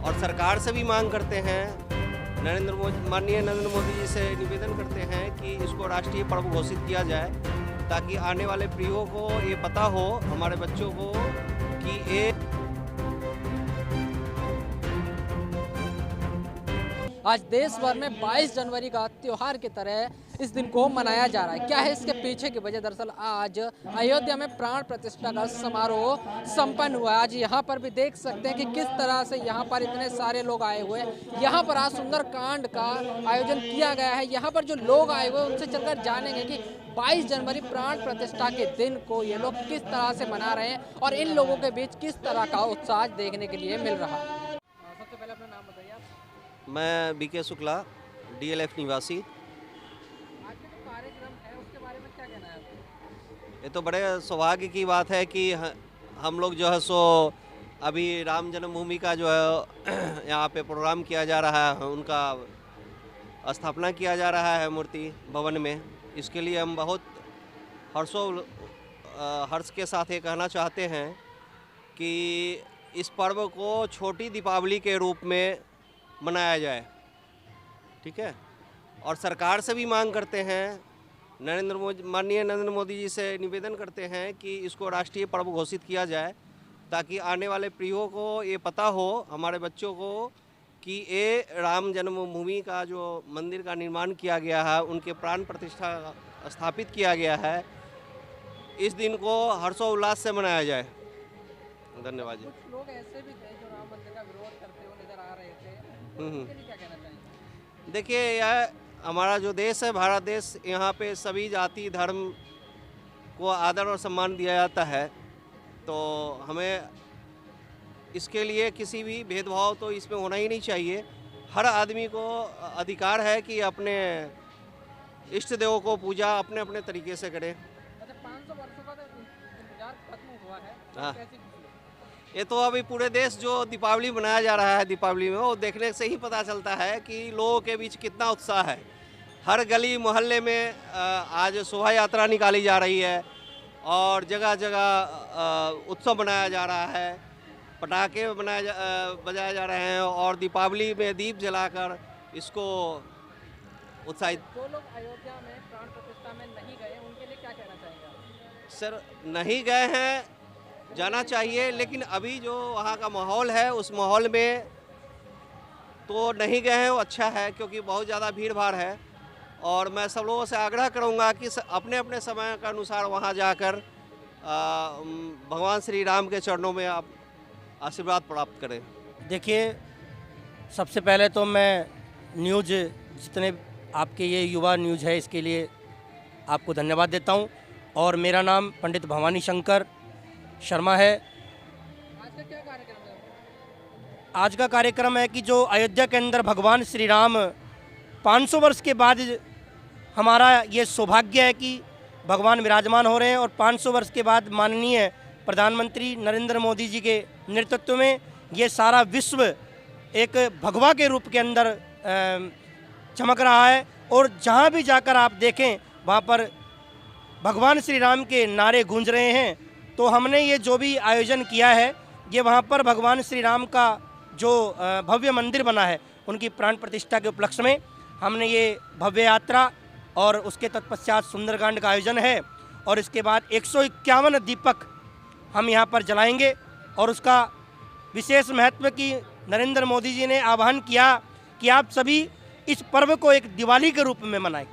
और सरकार से भी मांग करते हैं, माननीय नरेंद्र मोदी जी से निवेदन करते हैं कि इसको राष्ट्रीय पर्व घोषित किया जाए, ताकि आने वाले पीढ़ियों को ये पता हो, हमारे बच्चों को, कि ये आज देश भर में 22 जनवरी का त्योहार की तरह इस दिन को मनाया जा रहा है। क्या है इसके पीछे की वजह? दरअसल आज अयोध्या में प्राण प्रतिष्ठा का समारोह संपन्न हुआ। आज यहाँ पर भी देख सकते हैं कि किस तरह से यहाँ पर इतने सारे लोग आए हुए हैं। यहाँ पर आज सुंदरकांड का आयोजन किया गया है। यहाँ पर जो लोग आए हुए हैं उनसे चलकर जानेंगे कि 22 जनवरी प्राण प्रतिष्ठा के दिन को ये लोग किस तरह से मना रहे हैं और इन लोगों के बीच किस तरह का उत्साह देखने के लिए मिल रहा है। सबसे पहले अपना नाम बताइए आप। मैं बीके शुक्ला, डीएलएफ निवासी। आज का जो कार्यक्रम है उसके बारे में क्या कहना है आपको? ये तो बड़े सौभाग्य की बात है कि हम लोग जो है सो अभी राम जन्मभूमि का जो है यहाँ पे प्रोग्राम किया जा रहा है, उनका स्थापना किया जा रहा है मूर्ति भवन में। इसके लिए हम बहुत हर्ष के साथ ये कहना चाहते हैं कि इस पर्व को छोटी दीपावली के रूप में मनाया जाए, ठीक है। और सरकार से भी मांग करते हैं, माननीय नरेंद्र मोदी जी से निवेदन करते हैं कि इसको राष्ट्रीय पर्व घोषित किया जाए, ताकि आने वाले पीढ़ियों को ये पता हो, हमारे बच्चों को, कि ये राम जन्मभूमि का जो मंदिर का निर्माण किया गया है, उनके प्राण प्रतिष्ठा स्थापित किया गया है, इस दिन को हर्षोल्लास से मनाया जाए। धन्यवाद जी। कुछ लोग ऐसे भी थे जो राम मंदिर का विरोध करते हुए नजर आ रहे थे, उनके लिए क्या कहना चाहिए? देखिए, यह हमारा जो देश है, भारत देश, यहाँ पे सभी जाति धर्म को आदर और सम्मान दिया जाता है। तो हमें इसके लिए किसी भी भेदभाव तो इसमें होना ही नहीं चाहिए। हर आदमी को अधिकार है कि अपने इष्ट देवों को पूजा अपने अपने तरीके से करे। अच्छा, 500 वर्षों का तो इंतजार खत्म हुआ है, हाँ। कैसी खुशी है? ये तो अभी पूरे देश जो दीपावली मनाया जा रहा है, दीपावली में वो देखने से ही पता चलता है कि लोगों के बीच कितना उत्साह है। हर गली मोहल्ले में आज शोभा यात्रा निकाली जा रही है और जगह जगह उत्सव मनाया जा रहा है, पटाखे बजाए जा रहे हैं और दीपावली में दीप जलाकर इसको उत्साहित। जो लोग अयोध्या में प्राण प्रतिष्ठा में नहीं गए उनके लिए क्या कहना चाहेंगे आप? सर, नहीं गए हैं, जाना चाहिए, लेकिन अभी जो वहाँ का माहौल है उस माहौल में तो नहीं गए हैं, वो अच्छा है, क्योंकि बहुत ज़्यादा भीड़ भाड़ है। और मैं सब लोगों से आग्रह करूँगा कि अपने अपने समय के अनुसार वहाँ जाकर भगवान श्री राम के चरणों में आप आशीर्वाद प्राप्त करें। देखिए, सबसे पहले तो मैं न्यूज़, जितने आपके ये युवा न्यूज़ है, इसके लिए आपको धन्यवाद देता हूँ। और मेरा नाम पंडित भवानी शंकर शर्मा है। आज का क्या कार्यक्रम है? आज का कार्यक्रम है कि जो अयोध्या के अंदर भगवान श्री राम 500 वर्ष के बाद, हमारा ये सौभाग्य है कि भगवान विराजमान हो रहे हैं। और 500 वर्ष के बाद माननीय प्रधानमंत्री नरेंद्र मोदी जी के नेतृत्व में ये सारा विश्व एक भगवा के रूप के अंदर चमक रहा है। और जहाँ भी जाकर आप देखें वहाँ पर भगवान श्री राम के नारे गूंज रहे हैं। तो हमने ये जो भी आयोजन किया है, ये वहाँ पर भगवान श्री राम का जो भव्य मंदिर बना है, उनकी प्राण प्रतिष्ठा के उपलक्ष्य में हमने ये भव्य यात्रा और उसके तत्पश्चात सुंदरकांड का आयोजन है। और इसके बाद 151 दीपक हम यहाँ पर जलाएंगे। और उसका विशेष महत्व कि नरेंद्र मोदी जी ने आह्वान किया कि आप सभी इस पर्व को एक दिवाली के रूप में मनाएं।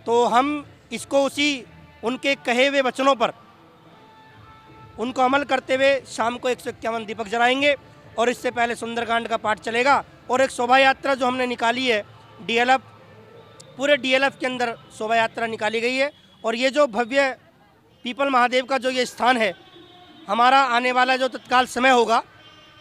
तो हम इसको उसी उनके कहे हुए वचनों पर उनको अमल करते हुए शाम को 151 दीपक जलाएंगे। और इससे पहले सुंदरकांड का पाठ चलेगा और एक शोभा यात्रा जो हमने निकाली है डीएलएफ, पूरे डीएलएफ के अंदर शोभा यात्रा निकाली गई है। और ये जो भव्य पीपल महादेव का जो ये स्थान है, हमारा आने वाला जो तत्काल समय होगा,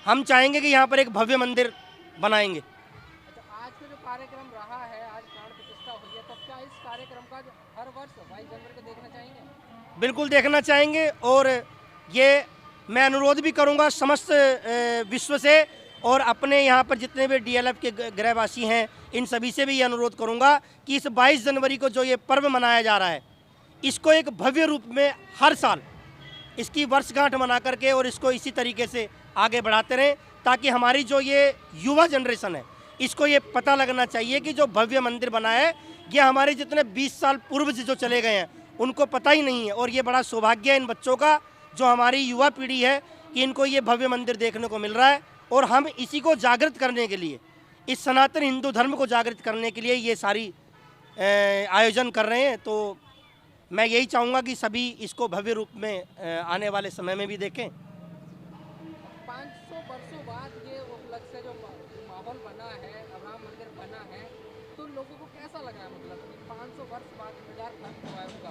हम चाहेंगे कि यहाँ पर एक भव्य मंदिर बनाएंगे। आज का जो कार्यक्रम रहा है, आज प्राण प्रतिष्ठा हुई है, तो क्या इस कार्यक्रम का हर वर्ष 22 जनवरी को देखना चाहेंगे? बिल्कुल देखना चाहेंगे। और ये मैं अनुरोध भी करूंगा समस्त विश्व से, और अपने यहाँ पर जितने भी डीएलएफ के गृहवासी हैं, इन सभी से भी ये अनुरोध करूंगा कि इस 22 जनवरी को जो ये पर्व मनाया जा रहा है, इसको एक भव्य रूप में हर साल इसकी वर्षगांठ मना करके और इसको इसी तरीके से आगे बढ़ाते रहें, ताकि हमारी जो ये युवा जनरेशन है इसको ये पता लगना चाहिए कि जो भव्य मंदिर बना है ये हमारे जितने 20 साल पूर्व से जो चले गए हैं उनको पता ही नहीं है। और ये बड़ा सौभाग्य है इन बच्चों का, जो हमारी युवा पीढ़ी है, कि इनको ये भव्य मंदिर देखने को मिल रहा है। और हम इसी को जागृत करने के लिए, इस सनातन हिंदू धर्म को जागृत करने के लिए ये सारी आयोजन कर रहे हैं। तो मैं यही चाहूँगा कि सभी इसको भव्य रूप में आने वाले समय में भी देखें। 500 वर्षों बाद ये उपलक्ष्य से जो माहौल बना है, राम मंदिर बना है, तो लोगों को कैसा लगा है? मतलब कि 500 वर्ष बाद इंतजार खत्म हुआ है उसका।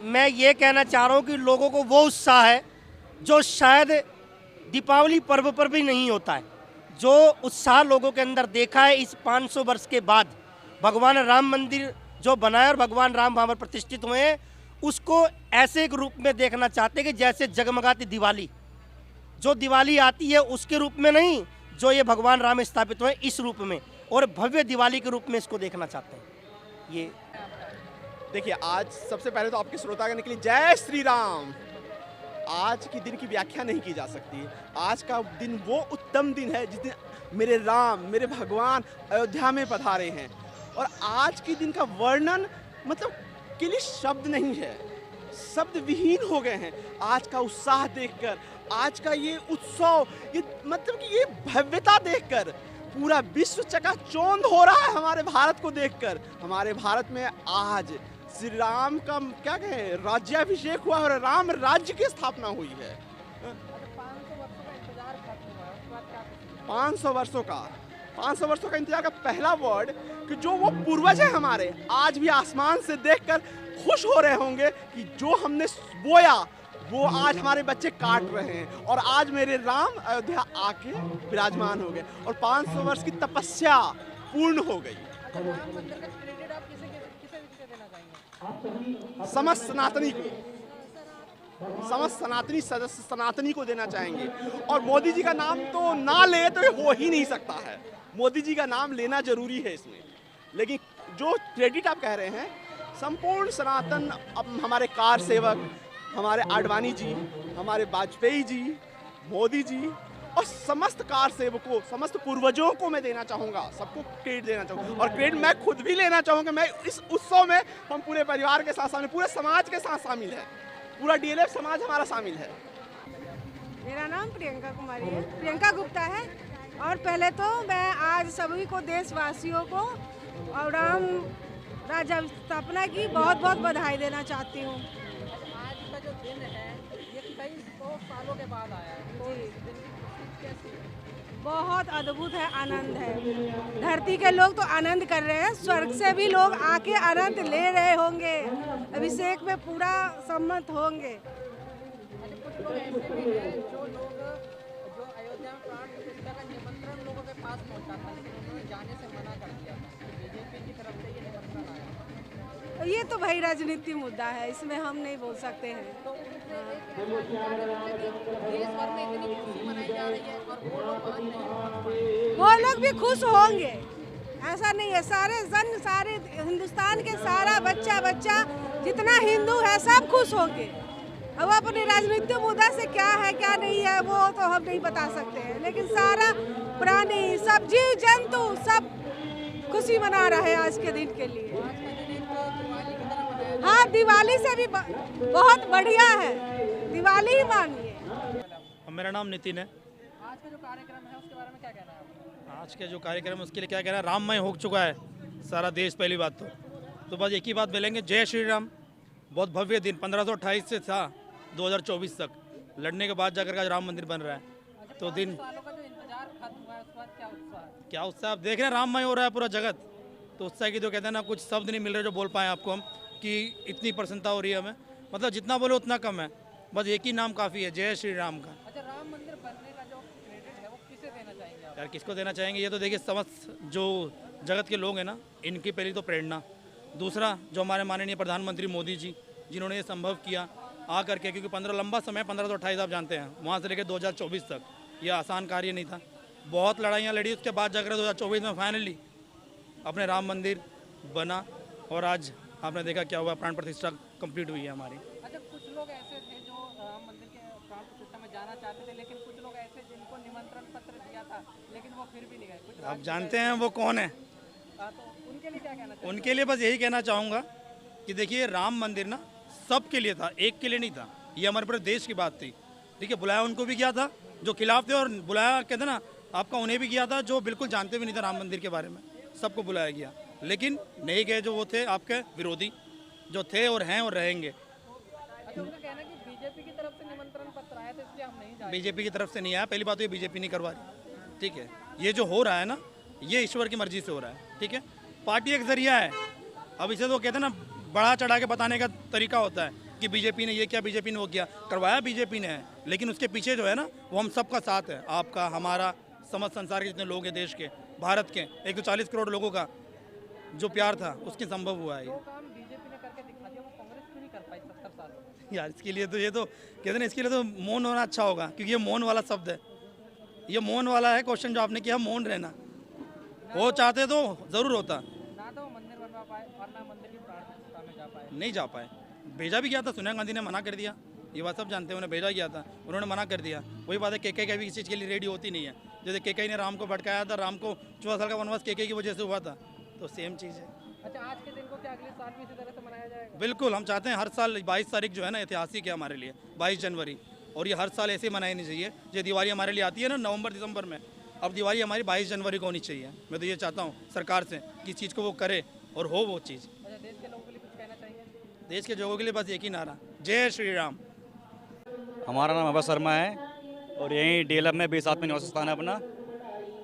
मैं ये कहना चाह रहा हूँ कि लोगों को वो उत्साह है जो शायद दीपावली पर्व पर भी नहीं होता है। जो उत्साह लोगों के अंदर देखा है इस 500 वर्ष के बाद, भगवान राम मंदिर जो बना है और भगवान राम वहाँ पर प्रतिष्ठित हुए हैं, उसको ऐसे एक रूप में देखना चाहते हैं कि जैसे जगमगाती दिवाली, जो दिवाली आती है उसके रूप में नहीं, जो ये भगवान राम स्थापित हुए इस रूप में, और भव्य दिवाली के रूप में इसको देखना चाहते हैं। ये देखिए, आज सबसे पहले तो आपके श्रोतागण के लिए जय श्री राम। आज की दिन की व्याख्या नहीं की जा सकती। आज का दिन वो उत्तम दिन है जिस दिन मेरे राम, मेरे भगवान अयोध्या में पधारे हैं। और आज के दिन का वर्णन मतलब के लिए शब्द नहीं है, शब्द विहीन हो गए हैं। आज का उत्साह देखकर, आज का ये उत्सव, ये मतलब कि ये भव्यता देखकर पूरा विश्व चकाचौंध हो रहा है हमारे भारत को देखकर। हमारे भारत में आज श्री राम का क्या कहें राज्याभिषेक हुआ और राम राज्य की स्थापना हुई है। 500 वर्षों का इंतजार का पहला वर्ड कि जो वो पूर्वज है हमारे, आज भी आसमान से देखकर खुश हो रहे होंगे कि जो हमने बोया वो आज हमारे बच्चे काट रहे हैं और आज मेरे राम अयोध्या आके विराजमान हो गए और 500 वर्ष की तपस्या पूर्ण हो गई। समस्त सनातनी को देना चाहेंगे। और मोदी जी का नाम तो ना ले तो ये हो ही नहीं सकता है। मोदी जी का नाम लेना जरूरी है इसमें, लेकिन जो क्रेडिट आप कह रहे हैं, संपूर्ण सनातन, अब हमारे कार सेवक, हमारे आडवाणी जी, हमारे वाजपेयी जी, मोदी जी और समस्त कार सेवकों, समस्त पूर्वजों को मैं देना चाहूँगा, सबको क्रेडिट देना चाहूँगा। और क्रेडिट मैं खुद भी लेना चाहूँगा। मैं इस उत्सव में हम पूरे परिवार के साथ शामिल, पूरे समाज के साथ शामिल है, पूरा डीएलएफ समाज हमारा शामिल है। मेरा नाम प्रियंका कुमारी है, प्रियंका गुप्ता है। और पहले तो मैं आज सभी को, देशवासियों को और राम राज्य स्थापना की बहुत बहुत बधाई देना चाहती हूँ। आज का जो दिन है ये कई 100 सालों के बाद आया है, तो इस दिन की खुशी कैसी है? बहुत अद्भुत है, आनंद है। धरती के लोग तो आनंद कर रहे हैं, स्वर्ग से भी लोग आके आनंद ले रहे होंगे, अभिषेक में पूरा सम्मत होंगे। कुछ लोग ऐसे भी हैं जो अयोध्या में प्राण प्रतिष्ठा का निमंत्रण लोगों के पास पहुंचा था, लेकिन उन्होंने जाने से मना कर दिया था। बीजेपी की तरफ से ये निमंत्रण आया। ये तो भाई राजनीति मुद्दा है, इसमें हम नहीं बोल सकते हैं। तो देश भर में इतनी खुशी मनाई जा रही है और वो लोग आज नहीं पहुंच पाए। वो लोग भी खुश होंगे, ऐसा नहीं है। सारे जन, सारे हिंदुस्तान के सारा बच्चा जितना हिंदू है सब खुश होंगे। अब अपने राजनीतिक मुद्दा से क्या है क्या नहीं है वो तो हम नहीं बता सकते हैं, लेकिन सारा प्राणी, सब जीव जंतु सब खुशी मना रहे हैं आज के दिन के लिए। हाँ, दिवाली से भी बहुत बढ़िया है, दिवाली ही मानिए। मेरा नाम नितिन है। आज का जो कार्यक्रम है उसके बारे में क्या कहना है आपका? आज का जो कार्यक्रम है उसके लिए क्या कहना है, राममय हो चुका है सारा देश। पहली बात तो बस एक ही बात बोलेंगे, जय श्री राम। बहुत भव्य दिन 1528 से था 2024 तक, लड़ने के बाद जाकर आज राम मंदिर बन रहा है। तो दिन सालों का जो इंतजार खत्म हुआ है उसके बाद क्या उत्साह है? क्या उत्साह, आप देख रहे हैं राममय हो रहा है पूरा जगत। तो उत्साह की तो कहते हैं ना, कुछ शब्द नहीं मिल रहे जो बोल पाएँ आपको हम कि इतनी प्रसन्नता हो रही है हमें। मतलब जितना बोले उतना कम है, बस एक ही नाम काफ़ी है, जय श्री राम का। अच्छा, राम मंदिर बनने का जो क्रेडिट है वो किसे देना चाहेंगे आप? यार किसको देना चाहेंगे, ये तो देखिए समस्त जो जगत के लोग हैं ना, इनकी पहली तो प्रेरणा। दूसरा जो हमारे माननीय प्रधानमंत्री मोदी जी, जिन्होंने ये संभव किया आ करके, क्योंकि 15 लंबा समय 1528 आप जानते हैं, वहाँ से लेकर 2024 तक ये आसान कार्य नहीं था। बहुत लड़ाइयाँ लड़ी, उसके बाद जाकर 2024 में फाइनली अपने राम मंदिर बना और आज आपने देखा क्या हुआ, प्राण प्रतिष्ठा कंप्लीट हुई है हमारी। अच्छा, कुछ लोग ऐसे थे जो आना चाहते थे, लेकिन कुछ लोग ऐसे जिनको निमंत्रण पत्र दिया था लेकिन वो फिर भी नहीं गए। कुछ आप जानते हैं वो कौन है? तो उनके लिए क्या कहना चाहिए? उनके लिए बस यही कहना चाहूँगा कि देखिए राम मंदिर ना सबके लिए था, एक के लिए नहीं था। ये हमारे पूरे देश की बात थी, ठीक है। बुलाया उनको भी किया था जो खिलाफ थे, और बुलाया कहते ना आपका उन्हें भी किया था जो बिल्कुल जानते भी नहीं थे राम मंदिर के बारे में, सबको बुलाया गया। लेकिन नहीं गए जो वो थे आपके विरोधी, जो थे और हैं और रहेंगे। अच्छा, उनका कहना है कि बीजेपी की तरफ से निमंत्रण पत्र आया था इसलिए हम नहीं जाए। बीजेपी की तरफ से नहीं आया, पहली बात तो ये बीजेपी नहीं करवा रही, ठीक है। ये जो हो रहा है ना ये ईश्वर की मर्जी से हो रहा है, ठीक है। पार्टी एक जरिया है। अब इसे तो कहते हैं ना बढ़ा चढ़ा के बताने का तरीका होता है कि बीजेपी ने ये किया, बीजेपी ने वो किया। करवाया बीजेपी ने है, लेकिन उसके पीछे जो है ना वो हम सबका साथ है, आपका, हमारा, समस्त संसार के जितने लोग हैं, देश के, भारत के 140 करोड़ लोगों का जो प्यार था उसके संभव हुआ है। जो काम बीजेपी ने करके दिखा दिया वो कांग्रेस क्यों नहीं कर पाई 70 साल में? यार इसके लिए तो ये तो कहते हैं ना, इसके लिए तो मौन होना अच्छा होगा, क्योंकि ये मौन वाला शब्द है, ये मौन वाला है क्वेश्चन जो आपने किया, मौन रहना। वो चाहते तो ज़रूर होता, ना तो मंदिर बनवा पाए और ना मंदिर की प्राण प्रतिष्ठा में जा पाए। नहीं जा पाए। भेजा भी गया था, सोनिया गांधी ने मना कर दिया, ये बात सब जानते हैं। उन्हें भेजा गया था, उन्होंने मना कर दिया। वही बात है, केके का भी इस चीज़ के लिए रेडी होती नहीं है। जैसे केके ने राम को भटकाया था, राम को 14 साल का वनवास केके की वजह से हुआ था, तो सेम चीज़ है। अच्छा, आज के दिन को क्या अगले साल भी इसी तरह से मनाया जाएगा? बिल्कुल, हम चाहते हैं हर साल 22 तारीख जो है ना ऐतिहासिक है हमारे लिए, 22 जनवरी, और ये हर साल ऐसे मनानी चाहिए। जो दिवाली हमारे लिए आती है ना नवंबर दिसंबर में, अब दिवाली हमारी 22 जनवरी को होनी चाहिए। मैं तो ये चाहता हूँ सरकार से कि इस चीज़ को वो करे और हो वो चीज़। अच्छा, देश के लोगों के लिए कुछ कहना चाहिए? देश के लोगों के लिए बस एक ही नारा, जय श्री राम। हमारा नाम अभय शर्मा है और यहीं डेलम में 20 में निवास स्थान है अपना,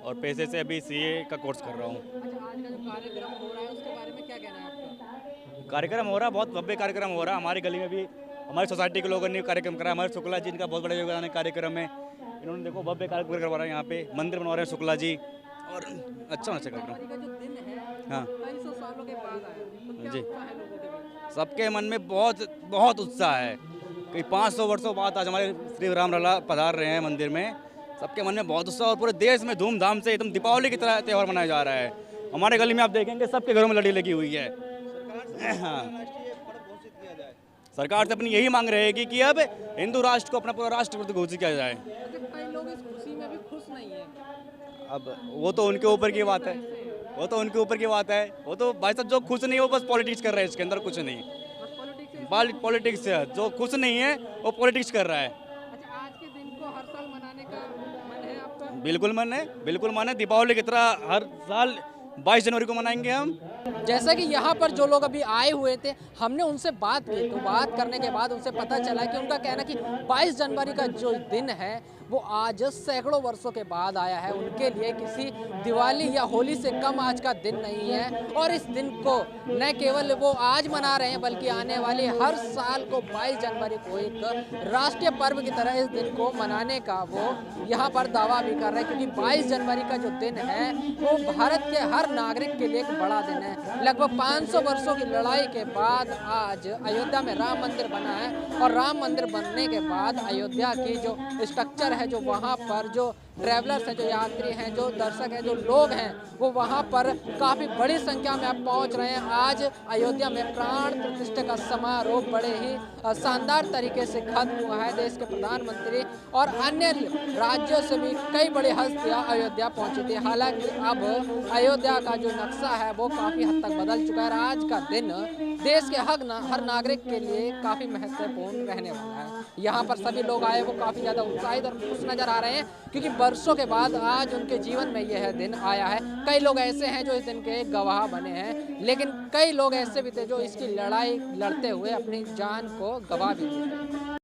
और पैसे से अभी सीए का कोर्स कर रहा हूँ। अच्छा, आज का जो कार्यक्रम हो रहा है उसके बारे में क्या कहना है आपका? कार्यक्रम हो रहा है, बहुत भव्य कार्यक्रम हो रहा है। हमारी गली में भी हमारी सोसाइटी के लोगों ने कार्यक्रम करा। हमारे शुक्ला जी, इनका बहुत बड़ा योगदान है कार्यक्रम में। इन्होंने देखो भव्य कार्यक्रम करवा रहे हैं, यहाँ पे मंदिर बनवा रहे हैं शुक्ला जी, और अच्छा होना चाहिए कार्यक्रम। दिवाली का जो दिन है हाँ कई सौ सालों के बाद आया, तो क्या जी। उत्साह है लोगों के बीच? सबके मन में बहुत उत्साह है कि 500 वर्षों बाद आज हमारे श्री राम लला पधार रहे हैं मंदिर में। सबके मन में बहुत उत्साह, और पूरे देश में धूमधाम से एकदम दीपावली की तरह त्यौहार मनाया जा रहा है। हमारे गली में आप देखेंगे सबके घरों में लड़ी लगी हुई है। हाँ, सरकार से अपनी यही मांग रहेगी कि अब हिंदू राष्ट्र को अपना पूरा राष्ट्र घोषित किया जाए। अच्छा, कई लोग इस खुशी में भी खुश नहीं है। अब वो तो उनके ऊपर की बात है, वो तो उनके ऊपर की बात है। वो तो भाई साहब जो खुश नहीं है वो बस पॉलिटिक्स कर रहे हैं, इसके अंदर कुछ नहीं। बस पॉलिटिक्स से। पॉलिटिक्स है, जो खुश नहीं है वो पॉलिटिक्स कर रहा है। अच्छा, आज के दिन को हर साल मनाने का मन है आपका? बिल्कुल मन है, बिल्कुल मन है। दीपावली की तरह हर साल 22 जनवरी को मनाएंगे हम। जैसा कि यहाँ पर जो लोग अभी आए हुए थे, हमने उनसे बात की, तो बात करने के बाद उनसे पता चला कि उनका कहना कि 22 जनवरी का जो दिन है वो आज सैकड़ों वर्षों के बाद आया है। उनके लिए किसी दिवाली या होली से कम आज का दिन नहीं है, और इस दिन को न केवल वो आज मना रहे हैं बल्कि आने वाले हर साल को 22 जनवरी को एक राष्ट्रीय पर्व की तरह इस दिन को मनाने का वो यहाँ पर दावा भी कर रहे हैं, क्योंकि 22 जनवरी का जो दिन है वो भारत के हर नागरिक के लिए एक बड़ा दिन है। लगभग 500 वर्षों की लड़ाई के बाद आज अयोध्या में राम मंदिर बना है, और राम मंदिर बनने के बाद अयोध्या की जो स्ट्रक्चर है, जो वहाँ पर जो ट्रैवलर्स हैं, जो यात्री हैं, जो दर्शक हैं, जो लोग हैं, वो वहाँ पर काफ़ी बड़ी संख्या में अब पहुँच रहे हैं। आज अयोध्या में प्राण प्रतिष्ठा का समारोह बड़े ही शानदार तरीके से खत्म हुआ है। देश के प्रधानमंत्री और अन्य राज्यों से भी कई बड़ी हस्तियाँ अयोध्या पहुँची थी। हालांकि अब अयोध्या का जो नक्शा है वो काफ़ी हद तक बदल चुका है। आज का दिन देश के हर नागरिक के लिए काफ़ी महत्वपूर्ण रहने वाला है। यहाँ पर सभी लोग आए वो काफ़ी ज़्यादा उत्साहित और खुश नज़र आ रहे हैं, क्योंकि वर्षों के बाद आज उनके जीवन में यह दिन आया है। कई लोग ऐसे हैं जो इस दिन के गवाह बने हैं, लेकिन कई लोग ऐसे भी थे जो इसकी लड़ाई लड़ते हुए अपनी जान को गवा भी दिए।